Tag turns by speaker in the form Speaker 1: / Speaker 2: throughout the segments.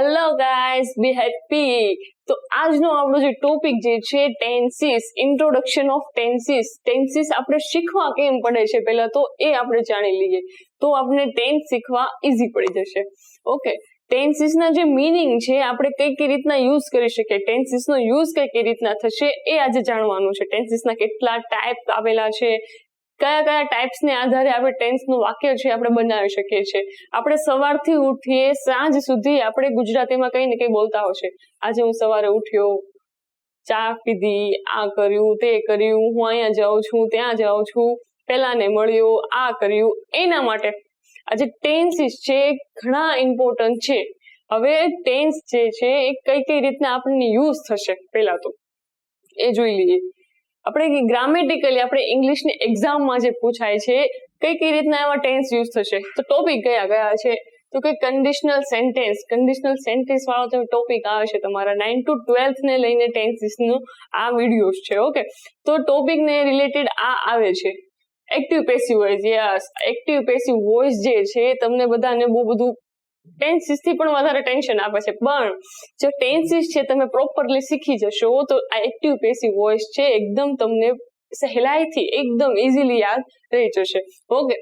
Speaker 1: Hello guys, બી happy. તો આજનો આપણો જે ટોપિક જે છે tenses, introduction of tenses. Tenses આપણે શીખવા કેમ પડે છે પહેલા તો એ આપણે જાણી લઈએ, તો આપણે ટેન્સ શીખવા ઈઝી પડી જશે. ઓકે, ટેન્સીસના જે મિનિંગ છે આપણે કઈ રીતના યુઝ કરી શકીએ, ટેન્સીસનો યુઝ કઈ રીતના થશે એ આજે જાણવાનું છે. ટેન્સીસના કેટલા ટાઈપ આવેલા છે, કયા કયા ટાઈપ્સને આધારે આપણે ટેન્સનું વાક્ય છે આપણે બનાવી શકીએ છીએ. આપણે સવારથી ઉઠીએ સાંજ સુધી આપણે ગુજરાતીમાં કઈ ને કઈ બોલતા હોય છે. આજે હું સવારે ઉઠ્યો, ચા પીધી, આ કર્યું, તે કર્યું, હું અહીંયા જાઉં છું, ત્યાં જાઉં છું, પેલાને મળ્યો, આ કર્યું. એના માટે આજે ટેન્સીસ છે ઘણા ઇમ્પોર્ટન્ટ છે. હવે ટેન્સ જે છે એ કઈ રીતના આપણને યુઝ થશે પહેલા તો એ જોઈ લઈએ. આપણે ગ્રામેટિકલી આપણે ઇંગ્લિશની એક્ઝામમાં જે પૂછાય છે કઈ રીતના એમાં ટેન્સ યુઝ થશે, તો ટોપિક કયા છે, તો કે કન્ડિશનલ સેન્ટેન્સ વાળો તો ટોપિક આવે છે તમારા 9 to 12 ને લઈને ટેન્સીસનો આ વિડીયોઝ છે. ઓકે, તો ટોપિક ને રિલેટેડ આ આવે છે. Active passive voice, yes, active passive voice જે છે તમને બધાને બહુ બધું ટેન્સીસ થી પણ વધારે ટેન્શન આપે છે, પણ જો ટેન્સીસ છે તમે પ્રોપરલી શીખી જશો તો આ એક્ટિવ પેસિવ વોઇસ છે એકદમ તમને સહેલાઈથી એકદમ ઇઝીલી યાદ રહી જશે. ઓકે,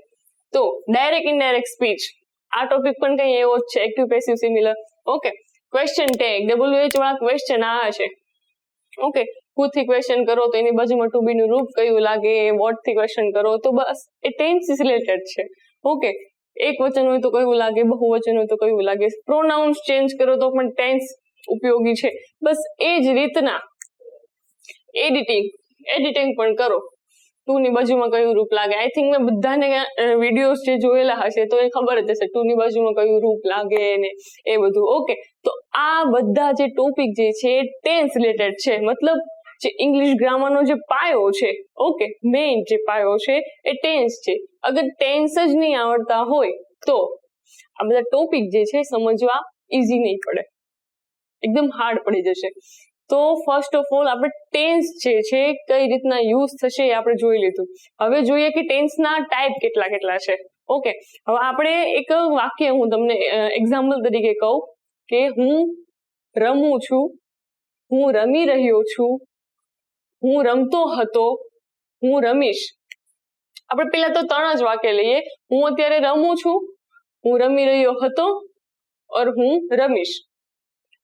Speaker 1: તો ડાયરેક્ટ ઇનડાયરેક્ટ સ્પીચ આ ટોપિક પણ કઈ એવો જ છે, active passive similar. Okay, question tag, WH વાળા ક્વેશ્ચન આવે છે. ઓકે, હુ થી ક્વેશ્ચન કરો તો એની બાજુમાં ટુ બી નું રૂપ કયું લાગે, વોટ થી ક્વેશ્ચન કરો તો બસ એ ટેન્સીસ રિલેટેડ છે. ઓકે, એક વચન હોય તો કયું લાગે, બહુવચન હોય તો કયું લાગે, પ્રોનાઉન્સ ચેન્જ કરો તો પણ ટેન્સ ઉપયોગી છે. બસ એ જ રીતના એડિટિંગ પણ કરો, ટુ ની બાજુમાં કયું રૂપ લાગે. આઈ થિંક મેં બધાને વિડીયોઝ જે જોયેલા હશે તો એ ખબર જ હશે ટુ ની બાજુમાં કયું રૂપ લાગે ને એ બધું. ઓકે, તો આ બધા જે ટોપિક જે છે ટેન્સ રિલેટેડ છે, મતલબ જે ઇંગ્લિશ ગ્રામરનો જે પાયો છે, ઓકે, મેઇન જે પાયો છે એ ટેન્સ છે. અગર ટેન્સ જ નહીં આવડતા હોય તો આ બધા ટોપિક જે છે સમજવા ઈઝી નહીં પડે, એકદમ હાર્ડ પડી જશે. તો ફર્સ્ટ ઓફ ઓલ આપણે ટેન્સ જે છે કઈ રીતના યુઝ થશે એ આપણે જોઈ લીધું. હવે જોઈએ કે ટેન્સના ટાઈપ કેટલા છે. ઓકે, હવે આપણે એક વાક્ય હું તમને એક્ઝામ્પલ તરીકે કહું કે હું રમું છું, હું રમી રહ્યો છું, હું રમતો હતો, હું રમીશ. આપણે પેલા તો 3 જ વાક્ય લઈએ. હું અત્યારે રમું છું, હું રમી રહ્યો હતો ઓર હું રમીશ.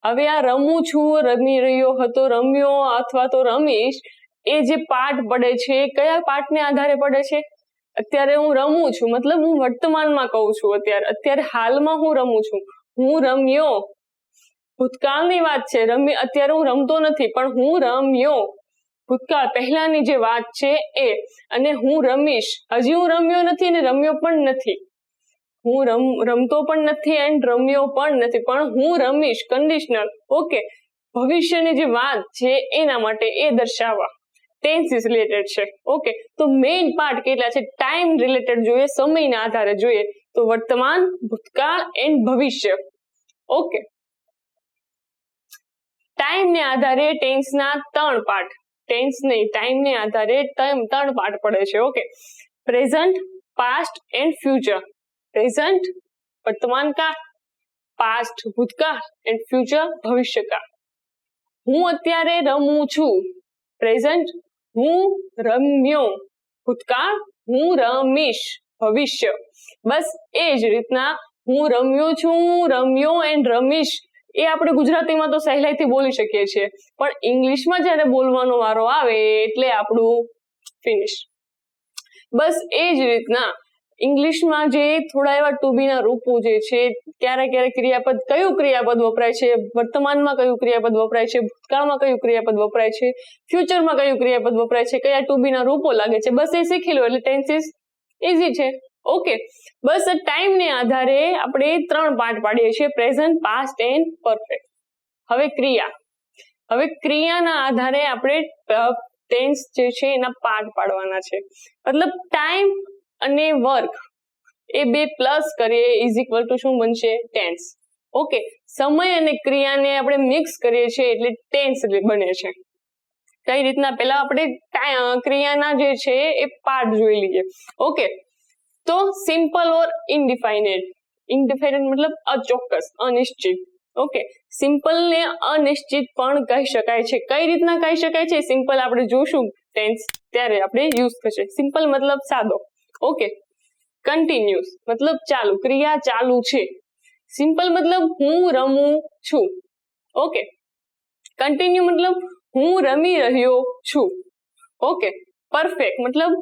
Speaker 1: હવે આ રમું છું, રમી રહ્યો હતો, રમ્યો અથવા તો રમીશ એ જે પાઠ પડે છે કયા પાઠને આધારે પડે છે? અત્યારે હું રમું છું મતલબ હું વર્તમાનમાં કહું છું, અત્યારે હાલમાં હું રમું છું. હું રમ્યો ભૂતકાળની વાત છે, અત્યારે હું રમતો નથી પણ હું રમ્યો ભૂતકાળ પહેલાની જે વાત છે એ. અને હું રમીશ, હજી હું રમ્યો નથી ને રમ્યો પણ નથી, હું રમતો પણ નથી એન્ડ રમ્યો પણ નથી, પણ હું રમીશ કન્ડિશનલ. ઓકે, ભવિષ્યની જે વાત છે એના માટે એ દર્શાવવા ટેન્સીસ રિલેટેડ છે. ઓકે, તો મેઇન પાર્ટ કેટલા છે? ટાઈમ રિલેટેડ જોઈએ, સમયના આધારે જોઈએ તો વર્તમાન, ભૂતકાળ એન્ડ ભવિષ્ય. ઓકે, ટાઈમને આધારે ટેન્સના 3 પાર્ટ, ટેન્સ નહીં ટાઈમને આધારે 3 પાર્ટ પડે છે. Okay, present, past and future. Present વર્તમાન કાળ, પાસ્ટ ભૂતકાળ એન્ડ ફ્યુચર ભવિષ્યકાળ. હું અત્યારે રમું છું પ્રેઝન્ટ, હું રમ્યો ભૂતકાળ, હું રમીશ ભવિષ્ય. બસ એ જ રીતના હું રમ્યો છું, રમ્યો એન્ડ રમીશ એ આપણે ગુજરાતીમાં તો સહેલાઈથી બોલી શકીએ છીએ, પણ ઇંગ્લિશમાં જ્યારે બોલવાનો વારો આવે એટલે આપણું ફિનિશ. બસ એ જ રીતના ઇંગ્લિશમાં જે થોડા એવા ટુ બી ના રૂપો જે છે, ક્યારેક ક્રિયાપદ, કયું ક્રિયાપદ વપરાય છે, વર્તમાનમાં કયું ક્રિયાપદ વપરાય છે, ભૂતકાળમાં કયું ક્રિયાપદ વપરાય છે, ફ્યુચરમાં કયું ક્રિયાપદ વપરાય છે, કયા ટુ બી ના રૂપો લાગે છે, બસ એ શીખી લો એટલે ટેન્સીસ ઈઝી છે. ઓકે, બસ ટાઈમને આધારે આપણે 3 પાર્ટ પાડીએ છીએ, પ્રેઝન્ટ, પાસ્ટ એન્ડ પરફેક્ટ. હવે ક્રિયાના આધારે આપણે ટેન્સ જે છે એના પાર્ટ પાડવાના છે. મતલબ ટાઈમ અને વર્ક એ 2 પ્લસ કરીએ ઇઝ ઇક્વલ ટુ શું બનશે? ટેન્સ. ઓકે, સમય અને ક્રિયાને આપણે મિક્સ કરીએ છીએ એટલે ટેન્સ બને છે. કઈ રીતના? પહેલા આપણે ક્રિયાના જે છે એ પાર્ટ જોઈ લઈએ. ઓકે, તો સિમ્પલ ઓર ઇનડિફાઇનેટ. ઇનડિફાઇનેટ મતલબ અચોક્કસ, અનિશ્ચિત. ઓકે, સિમ્પલ ને અનિશ્ચિત પણ કહી શકાય છે. કઈ રીતના કહી શકાય છે? સિમ્પલ આપણે જોશું ટેન્સ ત્યારે આપણે યુઝ થશે. સિમ્પલ મતલબ સાદો. ઓકે, કન્ટિન્યુઅસ મતલબ ચાલુ, ક્રિયા ચાલુ છે. સિમ્પલ મતલબ હું રમું છું. ઓકે, કન્ટિન્યુ મતલબ હું રમી રહ્યો છું. ઓકે, પરફેક્ટ મતલબ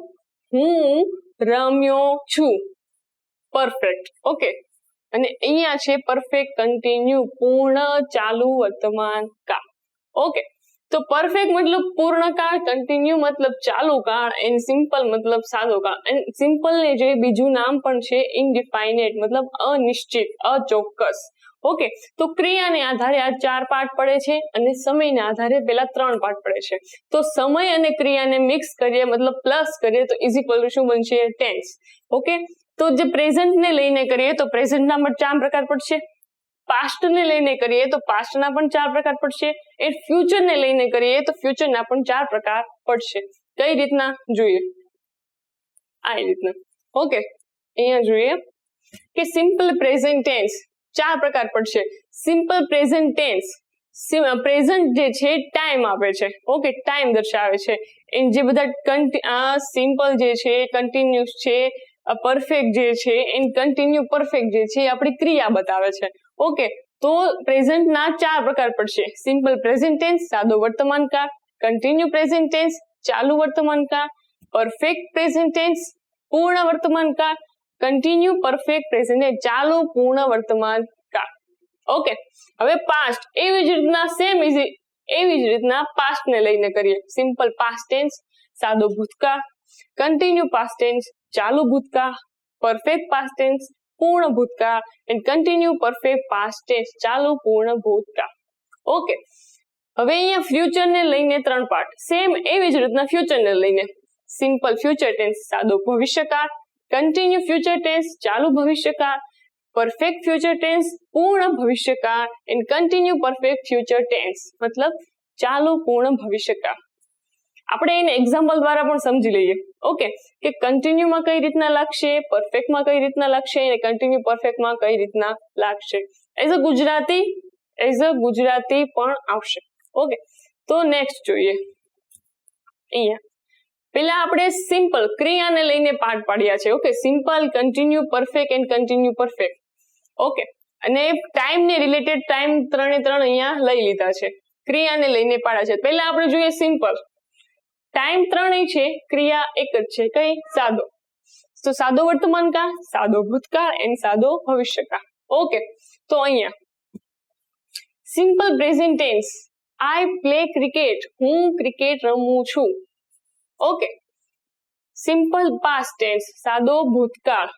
Speaker 1: હું રમ્યો છું. પરફેક્ટ. ઓકે, અને અહીંયા છે પરફેક્ટ કન્ટિન્યુ, પૂર્ણ ચાલુ વર્તમાન કાળ. ઓકે, તો પરફેક્ટ મતલબ પૂર્ણ કાળ, કન્ટિન્યુ મતલબ ચાલુ કાળ, એન્ડ સિમ્પલ મતલબ સાદો કાળ. એન્ડ સિમ્પલ ને જે બીજું નામ પણ છે ઇનડિફાઇનેટ મતલબ અનિશ્ચિત, અચોક્કસ. ઓકે, તો ક્રિયાને આધારે આ 4 પાર્ટ પડે છે અને સમયના આધારે પેલા 3 પાર્ટ પડે છે. તો સમય અને ક્રિયાને મિક્સ કરીએ મતલબ પ્લસ કરીએ તો ઇઝ ઇક્વલ ટુ શું બનશે? ટેન્સ. ઓકે, તો જે પ્રેઝન્ટ ને લઈને કરીએ તો પ્રેઝન્ટના પણ 4 પ્રકાર પડશે. પાસ્ટ ને લઈને કરીએ તો પાસ્ટના પણ 4 પ્રકાર પડશે. એ ફ્યુચર ને લઈને કરીએ તો ફ્યુચરના પણ 4 પ્રકાર પડશે. કઈ રીતના જોઈએ? આ રીતના. ઓકે, અહીંયા જોઈએ કે સિમ્પલ પ્રેઝન્ટ ટેન્સ 4 પ્રકાર પડશે. સિમ્પલ પ્રેઝન્ટ ટેન્સ, પ્રેઝન્ટ જે છે ટાઈમ આપે છે. ઓકે, ટાઈમ દર્શાવે છે. એ જે બધા સિમ્પલ જે છે, કન્ટિન્યુઅસ છે, પરફેક્ટ જે છે, એન્ડ કન્ટિન્યુ પરફેક્ટ જે છે એ આપણી ક્રિયા બતાવે છે. ઓકે, તો પ્રેઝન્ટના 4 પ્રકાર પડશે. સિમ્પલ પ્રેઝન્ટ ટેન્સ સાદો વર્તમાન કાળ, કન્ટિન્યુ પ્રેઝન્ટ ટેન્સ ચાલુ વર્તમાન કાળ, પરફેક્ટ પ્રેઝન્ટ ટેન્સ પૂર્ણ વર્તમાન કાળ, કન્ટિન્યુ પરફેક્ટ પ્રેઝન્ટ ચાલુ પૂર્ણ વર્તમાન કાળ. ઓકે, હવે પાસ્ટ એવી જ રીતના એવી જ રીતના પાસ્ટ ને લઈને કરીએ. સિમ્પલ પાસ્ટ ટેન્સ સાદો ભૂતકાળ, કન્ટિન્યુ પાસ્ટ ટેન્સ ચાલુ ભૂતકાળ, પરફેક્ટ પાસ્ટ ટેન્સ પૂર્ણ ભૂતકાળ, and continue perfect past tense ચાલુ પૂર્ણ ભૂતકાળ. ઓકે, હવે અહીંયા ફ્યુચર ને લઈને 3 પાર્ટ. સેમ એવી જ રીતના ફ્યુચર ને લઈને સિમ્પલ ફ્યુચર ટેન્સ સાદો ભવિષ્યકાળ, કન્ટિન્યુ ફ્યુચર ટેન્સ ચાલુ ભવિષ્યકાળ, પરફેક્ટ ફ્યુચર ટેન્સ પૂર્ણ ભવિષ્યકાળ, and continue perfect future tense મતલબ ચાલુ પૂર્ણ ભવિષ્યકાળ. આપણે એને એક્ઝામ્પલ દ્વારા પણ સમજી લઈએ. ઓકે, કે કન્ટિન્યુમાં કઈ રીતના લાગશે, પરફેક્ટમાં કઈ રીતના લાગશે, અને કન્ટિન્યુ પરફેક્ટમાં કઈ રીતના લાગશે. એઝ અ ગુજરાતી પણ આવશે. ઓકે, તો નેક્સ્ટ જોઈએ. અહીંયા પેલા આપણે સિમ્પલ ક્રિયાને લઈને પાર્ટ પાડ્યા છે. Okay, simple, continue, perfect and continue perfect. Okay, અને ટાઈમ ને રિલેટેડ ટાઈમ 3 અહીંયા લઈ લીધા છે. ક્રિયાને લઈને પાડ્યા છે. પહેલા આપણે જોઈએ સિમ્પલ. ટાઈમ 3 છે, ક્રિયા એક જ છે. કઈ? સાદો. તો સાદો વર્તમાન કાળ, સાદો ભૂતકાળ એન્ડ સાદો ભવિષ્યકાળ. ઓકે, તો અહીંયા simple present tense I play cricket, હું ક્રિકેટ રમું છું. ઓકે, સિમ્પલ પાસ્ટ ટેન્સ સાદો ભૂતકાળ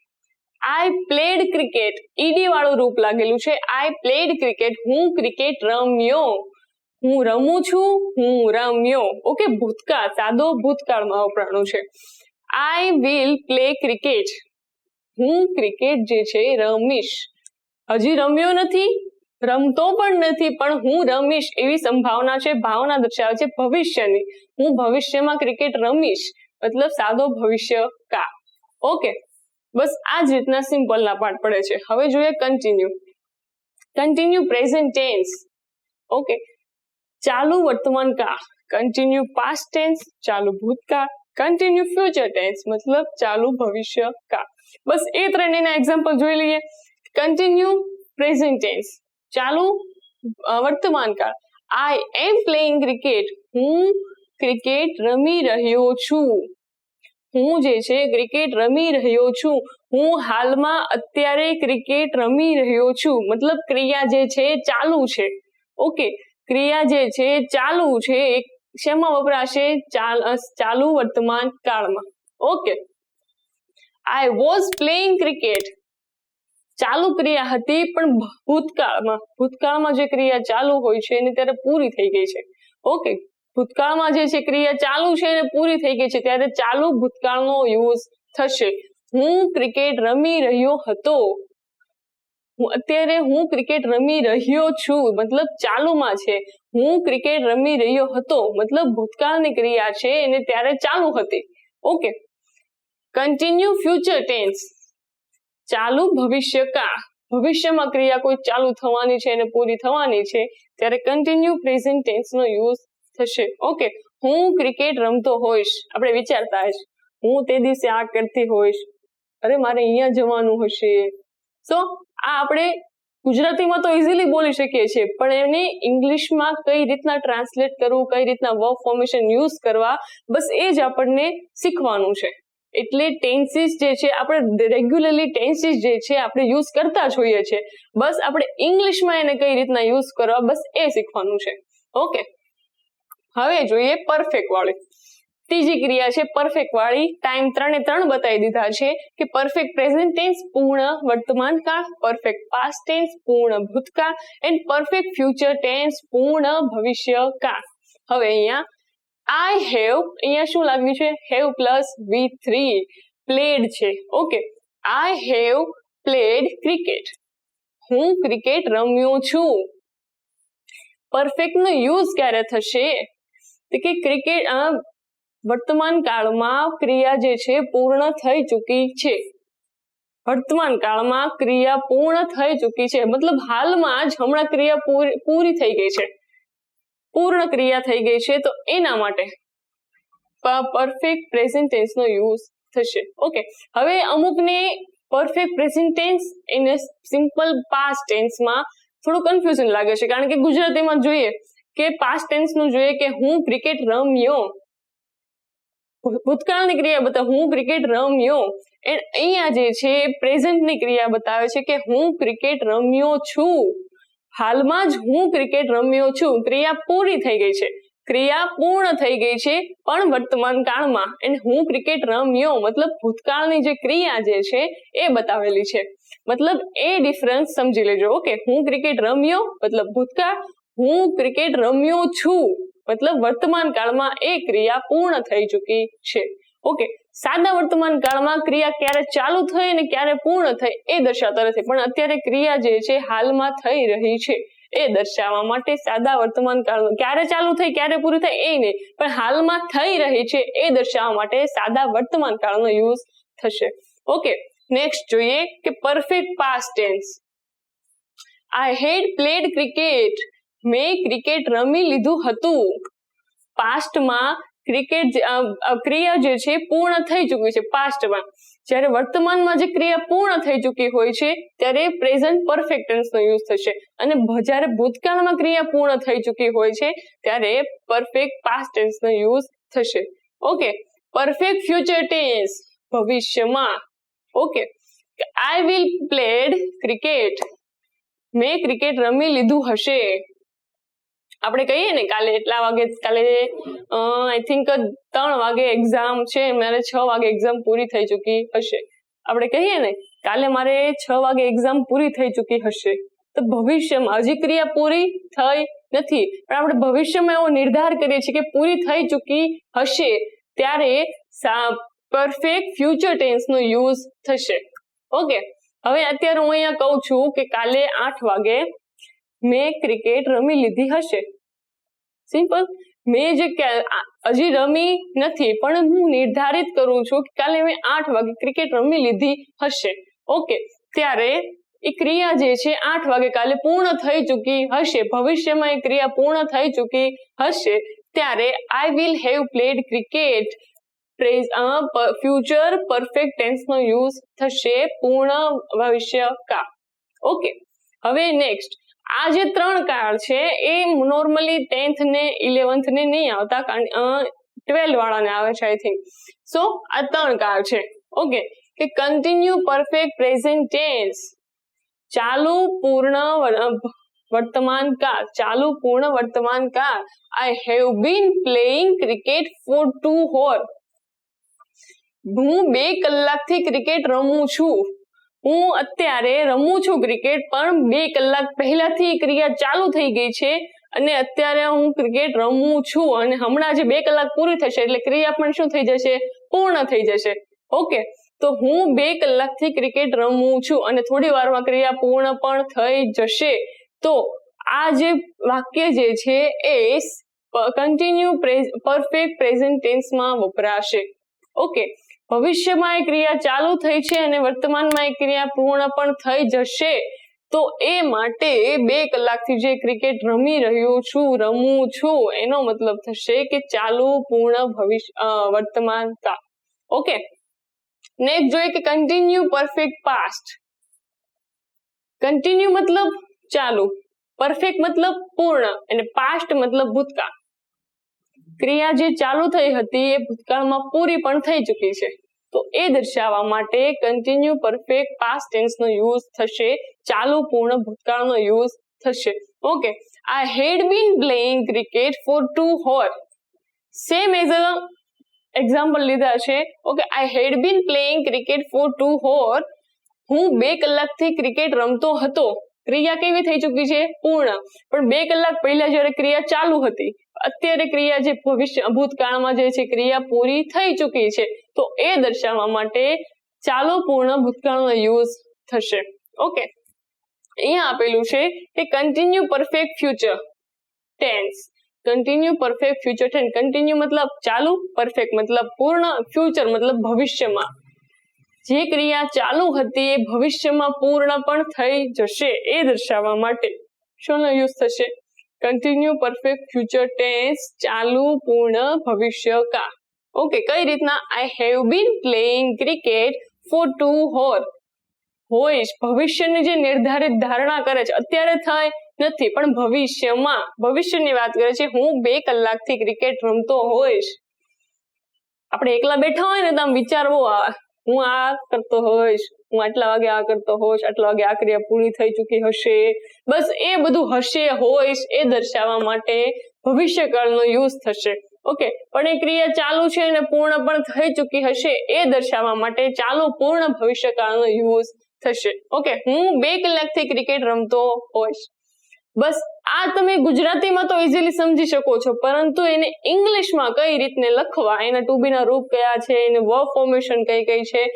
Speaker 1: આઈ પ્લેડ ક્રિકેટ, ઈડી વાળું રૂપ લાગેલું છે. આઈ પ્લેડ ક્રિકેટ, હું ક્રિકેટ રમ્યો. હું રમું છું, હું રમ્યો. ઓકે, ભૂતકાળ સાદો ભૂતકાળમાં વપરાણું છે. આઈ વિલ પ્લે ક્રિકેટ, હું ક્રિકેટ જે છે રમીશ. હજી રમ્યો નથી, રમતો પણ નથી, પણ હું રમીશ એવી સંભાવના છે, ભાવના દર્શાવે છે ભવિષ્યની. હું ભવિષ્યમાં ક્રિકેટ રમીશ મતલબ સાદો ભવિષ્યકાળ. ઓકે, બસ આ જ રીતના સિમ્પલ ના પાર્ટ પડે છે. હવે જોઈએ continue. Continue present tense. Okay, ચાલુ વર્તમાન કાળ, કન્ટિન્યુ પાસ્ટ ટેન્સ ચાલુ ભૂતકાળ, કન્ટિન્યુ ફ્યુચર ટેન્સ મતલબ ચાલુ ભવિષ્યકાળ. બસ એ 3 ના એક્ઝામ્પલ જોઈ લઈએ. કન્ટિન્યુ પ્રેઝન્ટ ટેન્સ ચાલુ વર્તમાન કાળ આઈ એમ પ્લેઇંગ ક્રિકેટ, હું ક્રિકેટ રમી રહ્યો છું. હું જે છે ક્રિકેટ રમી રહ્યો છું. હું હાલમાં અત્યારે ક્રિકેટ રમી રહ્યો છું મતલબ ક્રિયા જે છે ચાલુ છે. ઓકે, ક્રિયા જે છે ચાલુ છે, શેમાં વપરાશે? ચાલુ વર્તમાન કાળમાં. Okay, I was playing cricket, ચાલુ ક્રિયા હતી પણ ભૂતકાળમાં જે ક્રિયા ચાલુ હોય છે એને ત્યારે પૂરી થઈ ગઈ છે. ઓકે, ભૂતકાળમાં જે છે ક્રિયા ચાલુ છે અને પૂરી થઈ ગઈ છે ત્યારે ચાલુ ભૂતકાળનો યુઝ થશે. હું ક્રિકેટ રમી રહ્યો હતો, અત્યારે હું ક્રિકેટ રમી રહ્યો છું મતલબ ચાલુમાં છે. હું ક્રિકેટ રમી રહ્યો હતો મતલબ ભૂતકાળની ક્રિયા છે અને ત્યારે ચાલુ હતી. ઓકે, કન્ટિન્યુ ફ્યુચર ટેન્સ ચાલુ ભવિષ્યકાળ, ભવિષ્યમાં ક્રિયા કોઈ ચાલુ થવાની છે અને પૂરી થવાની છે ત્યારે કન્ટિન્યુ પ્રેઝન્ટ ટેન્સ નો યુઝ થશે. ઓકે, હું ક્રિકેટ રમતો હોઈશ, આપણે વિચારતા હશ હું તે દિવસે આ કરતી હોઈશ, અરે મારે અહીંયા જવાનું હશે. સો આ આપણે ગુજરાતીમાં તો ઇઝીલી બોલી શકીએ છીએ, પણ એને ઇંગ્લિશમાં કઈ રીતના ટ્રાન્સલેટ કરવું, કઈ રીતના વર્બ ફોર્મેશન યુઝ કરવા, બસ એ જ આપણને શીખવાનું છે. એટલે ટેન્સીસ જે છે આપણે રેગ્યુલરલી ટેન્સીસ જે છે આપણે યુઝ કરતા જ હોઈએ છીએ, બસ આપણે ઇંગ્લિશમાં એને કઈ રીતના યુઝ કરવા, બસ એ શીખવાનું છે. ઓકે, હવે જોઈએ પરફેક્ટ વાળી. ત્રીજી ક્રિયા છે પરફેક્ટ વાળી. ટાઈમ 3 બતાવી દીધા છે કે પરફેક્ટ પ્રેઝન્ટ ટેન્સ પૂર્ણ વર્તમાન કાળ, પરફેક્ટ પાસ્ટ ટેન્સ પૂર્ણ ભૂતકાળ એન્ડ પરફેક્ટ ફ્યુચર ટેન્સ પૂર્ણ ભવિષ્ય કાળ. હવે અહીંયા આઈ હેવ, અહીંયા શું લાગ્યું છે? હેવ પ્લસ V3 પ્લેડ છે. Okay, I have played cricket, હું ક્રિકેટ રમ્યો છું. પરફેક્ટ નો યુઝ ક્યારે થશે? તો કે ક્રિકેટ વર્તમાન કાળમાં ક્રિયા જે છે પૂર્ણ થઈ ચૂકી છે. વર્તમાન કાળમાં ક્રિયા પૂર્ણ થઈ ચૂકી છે, મતલબ હાલમાં જ હમણાં ક્રિયા પૂરી થઈ ગઈ છે, પૂર્ણ ક્રિયા થઈ ગઈ છે, તો એના માટે પરફેક્ટ પ્રેઝન્ટ ટેન્સ નો યુઝ થશે. ઓકે, હવે અમુકને પરફેક્ટ પ્રેઝન્ટ ટેન્સ એને સિમ્પલ પાસ્ટ ટેન્સમાં થોડું કન્ફ્યુઝન લાગે છે, કારણ કે ગુજરાતીમાં જોઈએ કે પાસ્ટ ટેન્સ નું જોઈએ કે હું ક્રિકેટ રમ્યો, ભૂતકાળની ક્રિયા બતાવે હું ક્રિકેટ રમ્યો, એન્ડ અહીંયા જે છે પ્રેઝન્ટની ક્રિયા બતાવે છે કે હું ક્રિકેટ રમ્યો છું. હાલમાં જ હું ક્રિકેટ રમ્યો છું, ક્રિયા પૂરી થઈ ગઈ છે, ક્રિયા પૂર્ણ થઈ ગઈ છે પણ વર્તમાન કાળમાં, અને હું ક્રિકેટ રમ્યો મતલબ ભૂતકાળની જે ક્રિયા જે છે એ બતાવેલી છે. મતલબ એ ડિફરન્સ સમજી લેજો. ઓકે, હું ક્રિકેટ રમ્યો મતલબ ભૂતકાળ, હું ક્રિકેટ રમ્યો છું મતલબ વર્તમાન કાળમાં એ ક્રિયા પૂર્ણ થઈ ચૂકી છે. ઓકે, સાદા વર્તમાન કાળમાં ક્રિયા ક્યારે ચાલુ થઈ અને ક્યારે પૂર્ણ થઈ એ દર્શાવતા નથી, પણ અત્યારે ક્રિયા જે છે હાલમાં થઈ રહી છે એ દર્શાવવા માટે સાદા વર્તમાન કાળમાં ક્યારે ચાલુ થઈ ક્યારે પૂરી થઈ એ નહીં, પણ હાલમાં થઈ રહી છે એ દર્શાવવા માટે સાદા વર્તમાન કાળનો યુઝ થશે. ઓકે, નેક્સ્ટ જોઈએ કે પરફેક્ટ પાસ્ટ ટેન્સ. આઈ હેડ પ્લેડ ક્રિકેટ, મેં ક્રિકેટ રમી લીધું હતું. પાસ્ટમાં ક્રિકેટ ક્રિયા જે છે પૂર્ણ થઈ ચૂકી છે પાસ્ટમાં. જ્યારે વર્તમાનમાં જે ક્રિયા પૂર્ણ થઈ ચૂકી હોય છે ત્યારે પ્રેઝન્ટ પરફેક્ટ ટેન્સ નો યુઝ થશે, અને જ્યારે ભૂતકાળમાં ક્રિયા પૂર્ણ થઈ ચૂકી હોય છે ત્યારે પરફેક્ટ પાસ્ટ ટેન્સ નો યુઝ થશે. ઓકે, પરફેક્ટ ફ્યુચર ટેન્સ ભવિષ્યમાં. Okay, I will played cricket, મેં ક્રિકેટ રમી લીધું હશે. આપણે કહીએ ને કાલે એટલા વાગે, કાલે આઈ થિંક 3 વાગે એક્ઝામ છે, મારે 6 વાગે એક્ઝામ પૂરી થઈ ચૂકી હશે. આપણે કહીએ ને કાલે મારે 6 વાગે એક્ઝામ પૂરી થઈ ચૂકી હશે, તો ભવિષ્યમાં હજી ક્રિયા પૂરી થઈ નથી, પણ આપણે ભવિષ્યમાં એવો નિર્ધાર કરીએ છીએ કે પૂરી થઈ ચૂકી હશે, ત્યારે પરફેક્ટ ફ્યુચર ટેન્સ નો યુઝ થશે. ઓકે, હવે અત્યારે હું અહીંયા કહું છું કે કાલે 8 વાગે મેં ક્રિકેટ રમી લીધી હશે. સિમ્પલ, મેં જે હજી રમી નથી પણ હું નિર્ધારિત કરું છું કે કાલે મેં 8 વાગે ક્રિકેટ રમી લીધી હશે. ઓકે, ત્યારે એ ક્રિયા જે છે 8 વાગે કાલે પૂર્ણ થઈ ચૂકી હશે, ભવિષ્યમાં એ ક્રિયા પૂર્ણ થઈ ચૂકી હશે, ત્યારે I will have played cricket future perfect tense નો યુઝ થશે, પૂર્ણ ભવિષ્ય કાળ. ઓકે, હવે નેક્સ્ટ આ જે 3 કાળ છે એ નોર્મલી 10th ને 11th ને નહીં આવતા, કારણ 12 વાળાને આવે છે આઈ થિંક. સો આ 3 કાળ છે. ઓકે, કે કન્ટિન્યુ પરફેક્ટ પ્રેઝન્ટ ટેન્સ ચાલુ પૂર્ણ વર્તમાન કાળ, ચાલુ પૂર્ણ વર્તમાન કાળ. I have been playing cricket for 2 hours, હું 2 કલાકથી ક્રિકેટ રમું છું. હું અત્યારે રમું છું ક્રિકેટ, પણ 2 કલાક પહેલાથી ક્રિયા ચાલુ થઈ ગઈ છે અને અત્યારે હું ક્રિકેટ રમું છું, અને હમણાં જે 2 કલાક પૂરી થશે એટલે ક્રિયા પણ શું થઈ જશે? પૂર્ણ થઈ જશે. ઓકે, તો હું 2 કલાકથી ક્રિકેટ રમું છું અને થોડી વારમાં ક્રિયા પૂર્ણ પણ થઈ જશે. તો આ જે વાક્ય જે છે એ કન્ટિન્યુ પરફેક્ટ પ્રેઝન્ટ ટેન્સમાં વપરાશે. ઓકે, ભવિષ્યમાં એ ક્રિયા ચાલુ થઈ છે અને વર્તમાનમાં એ ક્રિયા પૂર્ણ પણ થઈ જશે, તો એ માટે 2 કલાકથી જે ક્રિકેટ રમું છું એનો મતલબ થશે કે ચાલુ, પૂર્ણ, ભવિષ્ય, વર્તમાન કાળ. ઓકે, નેક્સ્ટ જોઈએ કે કન્ટિન્યુ પરફેક્ટ પાસ્ટ. કન્ટિન્યુ મતલબ ચાલુ, પરફેક્ટ મતલબ પૂર્ણ અને પાસ્ટ મતલબ ભૂતકાળ. ક્રિયા જે ચાલુ થઈ હતી એ ભૂતકાળમાં પૂરી પણ થઈ ચૂકી છે, તો એ દર્શાવવા માટે કન્ટિન્યુ પરફેક્ટ પાસ્ટ ટેન્સ નો યુઝ થશે, ચાલુ, પૂર્ણ, ભૂતકાળનો યુઝ થશે. Okay, I had been playing cricket for 2 hours. Same as a example લીધા છે. Okay, I had been playing cricket for 2 hours. હું 2 કલાકથી ક્રિકેટ રમતો હતો. ક્રિયા કેવી થઈ ચૂકી છે? પૂર્ણ. પણ 2 કલાક પહેલા જયારે ક્રિયા ચાલુ હતી, અત્યારે ક્રિયા જે ભૂતકાળમાં જે છે ક્રિયા પૂરી થઈ ચૂકી છે, તો એ દર્શાવવા માટે ચાલુ, પૂર્ણ, ભૂતકાળનો યુઝ થશે. ઓકે, અહીંયા આપેલું છે કે continue perfect future tense. Continue perfect future tense. Continue મતલબ ચાલુ, પરફેક્ટ મતલબ પૂર્ણ, ફ્યુચર મતલબ ભવિષ્યમાં. જે ક્રિયા ચાલુ હતી એ ભવિષ્યમાં પૂર્ણ પણ થઈ જશે, એ દર્શાવવા માટે શોનો યુઝ થશે? કન્ટિન્યુ પરફેક્ટ ફ્યુચર ટેન્સ, ચાલુ, પૂર્ણ, ભવિષ્યકાળ. ઓકે, કઈ રીતના? I have been playing cricket for 2 hours. હોઈશ, ભવિષ્યની જે નિર્ધારિત ધારણા કરે છે, અત્યારે થઈ નથી પણ ભવિષ્યમાં, ભવિષ્યની વાત કરે છે. હું 2 કલાકથી ક્રિકેટ રમતો હોઈશ. આપણે એકલા બેઠા હોય ને તો આમ વિચારવો, હું આ કરતો હોઈશ, હું આટલા વાગે આ કરતો હોઈશ, આટલા વાગે આ ક્રિયા પૂરી થઈ ચૂકી હશે. બસ એ બધું હશે, હોઈશ એ દર્શાવવા માટે ભવિષ્યકાળનો યુઝ થશે. ઓકે, પણ એ ક્રિયા ચાલુ છે અને પૂર્ણ પણ થઈ ચૂકી હશે, એ દર્શાવવા માટે ચાલુ, પૂર્ણ, ભવિષ્યકાળનો યુઝ થશે. ઓકે, હું 2 કલાકથી ક્રિકેટ રમતો હોઈશ. બસ આ તમે ગુજરાતીમાં તો ઇઝીલી સમજી શકો છો, પરંતુ એને ઇંગ્લિશમાં કઈ રીતને લખવા, એના ટુ બી ના રૂપ કયા છે, એને વર્બ ફોર્મેશન કઈ છે,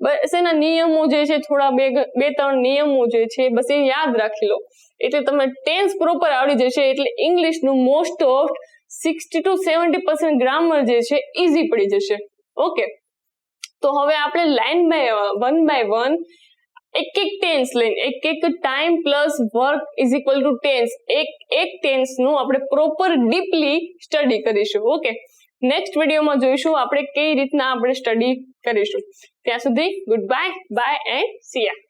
Speaker 1: બસ એના નિયમો જે છે, થોડા 2-3 નિયમો જે છે, બસ એ યાદ રાખી લો એટલે તમે ટેન્સ પ્રોપર આવડી જશે. એટલે ઇંગ્લિશનું મોસ્ટ ઓફ 60 to 70% ગ્રામર જે છે ઈઝી પડી જશે. ઓકે, તો હવે આપણે લાઈન બાય વન એક ટેન્સ લઈને, એક time plus work is equal to tense, એક ટેન્સ નું આપણે પ્રોપર ડીપલી સ્ટડી કરીશું. ઓકે, નેક્સ્ટ વિડીયોમાં જોઈશું આપણે કઈ રીતના આપણે સ્ટડી કરીશું. ત્યાં સુધી good bye and C yeah.